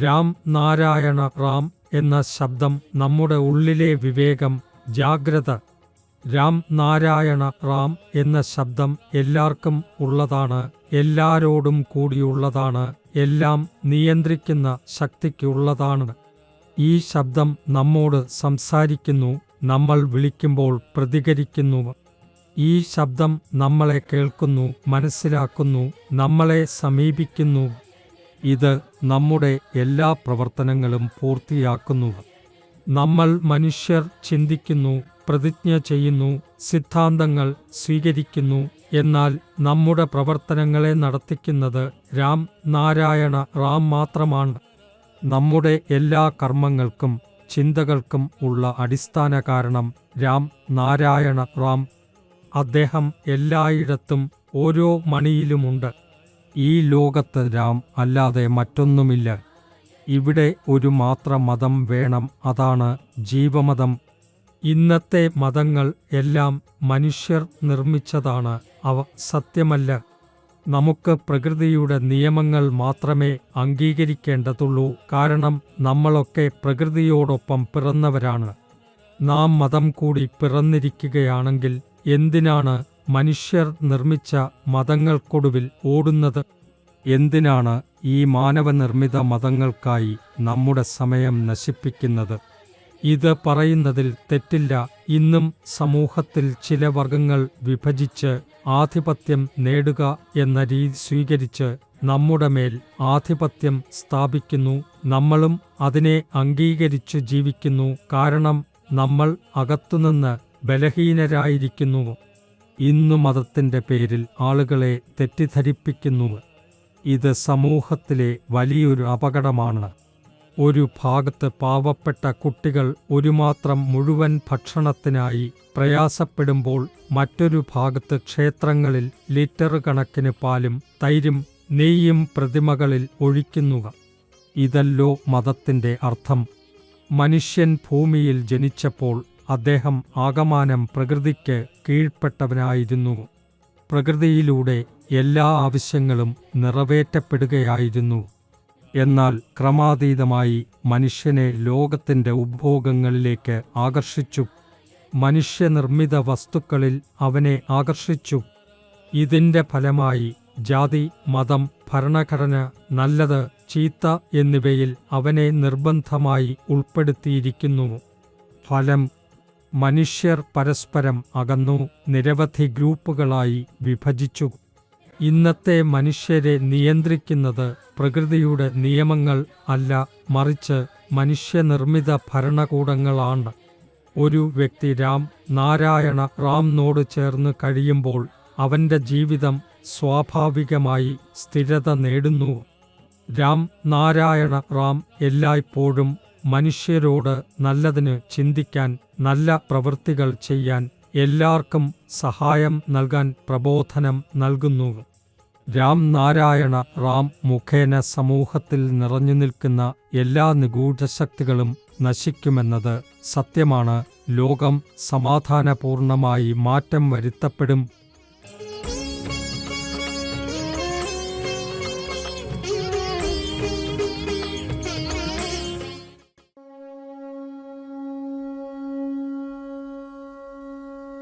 രാം നാരായണ റാം എന്ന ശബ്ദം നമ്മുടെ ഉള്ളിലെ വിവേകം, ജാഗ്രത. രാം നാരായണ റാം എന്ന ശബ്ദം എല്ലാവർക്കും ഉള്ളതാണ്, എല്ലാരോടും കൂടിയുള്ളതാണ്, എല്ലാം നിയന്ത്രിക്കുന്ന ശക്തിക്കുള്ളതാണ്. ഈ ശബ്ദം നമ്മോട് സംസാരിക്കുന്നു, നമ്മൾ വിളിക്കുമ്പോൾ പ്രതികരിക്കുന്നു. ഈ ശബ്ദം നമ്മളെ കേൾക്കുന്നു, മനസ്സിലാക്കുന്നു, നമ്മളെ സമീപിക്കുന്നു. ഇത് നമ്മുടെ എല്ലാ പ്രവർത്തനങ്ങളും പൂർത്തിയാക്കുന്നു. നമ്മൾ മനുഷ്യർ ചിന്തിക്കുന്നു, പ്രതിജ്ഞ ചെയ്യുന്നു, സിദ്ധാന്തങ്ങൾ സ്വീകരിക്കുന്നു. എന്നാൽ നമ്മുടെ പ്രവർത്തനങ്ങളെ നടത്തിക്കുന്നത് രാം നാരായണ റാം മാത്രമാണ്. നമ്മുടെ എല്ലാ കർമ്മങ്ങൾക്കും ചിന്തകൾക്കും ഉള്ള അടിസ്ഥാന കാരണം രാം നാരായണ റാം. അദ്ദേഹം എല്ലായിടത്തും ഓരോ മണിയിലുമുണ്ട്. ഈ ലോകത്ത് രാം അല്ലാതെ മറ്റൊന്നുമില്ല. ഇവിടെ ഒരു മാത്ര മതം വേണം, അതാണ് ജീവമതം. ഇന്നത്തെ മതങ്ങൾ എല്ലാം മനുഷ്യർ നിർമ്മിച്ചതാണ്, അവ സത്യമല്ല. നമുക്ക് പ്രകൃതിയുടെ നിയമങ്ങൾ മാത്രമേ അംഗീകരിക്കേണ്ടതുള്ളൂ, കാരണം നമ്മളൊക്കെ പ്രകൃതിയോടൊപ്പം പിറന്നവരാണ്. നാം മതം കൂടി പിറന്നിരിക്കുകയാണെങ്കിൽ എന്തിനാണ് മനുഷ്യർ നിർമ്മിച്ച മതങ്ങൾക്കൊടുവിൽ ഓടുന്നത്? എന്തിനാണ് ഈ മാനവനിർമ്മിത മതങ്ങൾക്കായി നമ്മുടെ സമയം നശിപ്പിക്കുന്നത്? ഇത് പറയുന്നതിൽ തെറ്റില്ല. ഇന്നും സമൂഹത്തിൽ ചില വർഗങ്ങൾ വിഭജിച്ച് ആധിപത്യം നേടുക എന്ന രീതി സ്വീകരിച്ച് നമ്മുടെ മേൽ ആധിപത്യം സ്ഥാപിക്കുന്നു. നമ്മളും അതിനെ അംഗീകരിച്ചു ജീവിക്കുന്നു, കാരണം നമ്മൾ അകത്തുനിന്ന് ബലഹീനരായിരിക്കുന്നു. ഇന്നു മതത്തിൻ്റെ പേരിൽ ആളുകളെ തെറ്റിദ്ധരിപ്പിക്കുന്നു. ഇത് സമൂഹത്തിലെ വലിയൊരു അപകടമാണ്. ഒരു ഭാഗത്ത് പാവപ്പെട്ട കുട്ടികൾ ഒരുമാത്രം മുഴുവൻ ഭക്ഷണത്തിനായി പ്രയാസപ്പെടുമ്പോൾ മറ്റൊരു ഭാഗത്ത് ക്ഷേത്രങ്ങളിൽ ലിറ്റർ കണക്കിന് പാലും തൈരും നെയ്യും പ്രതിമകളിൽ ഒഴിക്കുന്നു. ഇതല്ലോ മതത്തിൻ്റെ അർത്ഥം. മനുഷ്യൻ ഭൂമിയിൽ ജനിച്ചപ്പോൾ അദ്ദേഹം ആകമാനം പ്രകൃതിക്ക് കീഴ്പ്പെട്ടവനായിരുന്നു. പ്രകൃതിയിലൂടെ എല്ലാ ആവശ്യങ്ങളും നിറവേറ്റപ്പെടുകയായിരുന്നു. എന്നാൽ ക്രമാതീതമായി മനുഷ്യനെ ലോകത്തിൻ്റെ ഉപഭോഗങ്ങളിലേക്ക് ആകർഷിച്ചു. മനുഷ്യനിർമ്മിത വസ്തുക്കളിൽ അവനെ ആകർഷിച്ചു. ഇതിൻ്റെ ഫലമായി ജാതി, മതം, ഭരണഘടന, നല്ലത്, ചീത്ത എന്നിവയിൽ അവനെ നിർബന്ധമായി ഉൾപ്പെടുത്തിയിരിക്കുന്നു. ഫലം: മനുഷ്യർ പരസ്പരം അകന്നു, നിരവധി ഗ്രൂപ്പുകളായി വിഭജിച്ചു. ഇന്നത്തെ മനുഷ്യരെ നിയന്ത്രിക്കുന്നത് പ്രകൃതിയുടെ നിയമങ്ങൾ അല്ല, മറിച്ച് മനുഷ്യനിർമ്മിത ഭരണകൂടങ്ങളാണ്. ഒരു വ്യക്തി രാം നാരായണ റാംനോട് ചേർന്ന് കഴിയുമ്പോൾ അവൻ്റെ ജീവിതം സ്വാഭാവികമായി സ്ഥിരത നേടുന്നു. രാം നാരായണ റാം എല്ലായ്പ്പോഴും മനുഷ്യരോട് നല്ലതിന് ചിന്തിക്കാൻ, നല്ല പ്രവൃത്തികൾ ചെയ്യാൻ, എല്ലാവർക്കും സഹായം നൽകാൻ പ്രബോധനം നൽകുന്നു. രാം നാരായണ റാം മുഖേന സമൂഹത്തിൽ നിറഞ്ഞു നിൽക്കുന്ന എല്ലാ നിഗൂഢശക്തികളും നശിക്കുമെന്നത് സത്യമാണ്. ലോകം സമാധാനപൂർണമായി മാറ്റം വരുത്തപ്പെടും.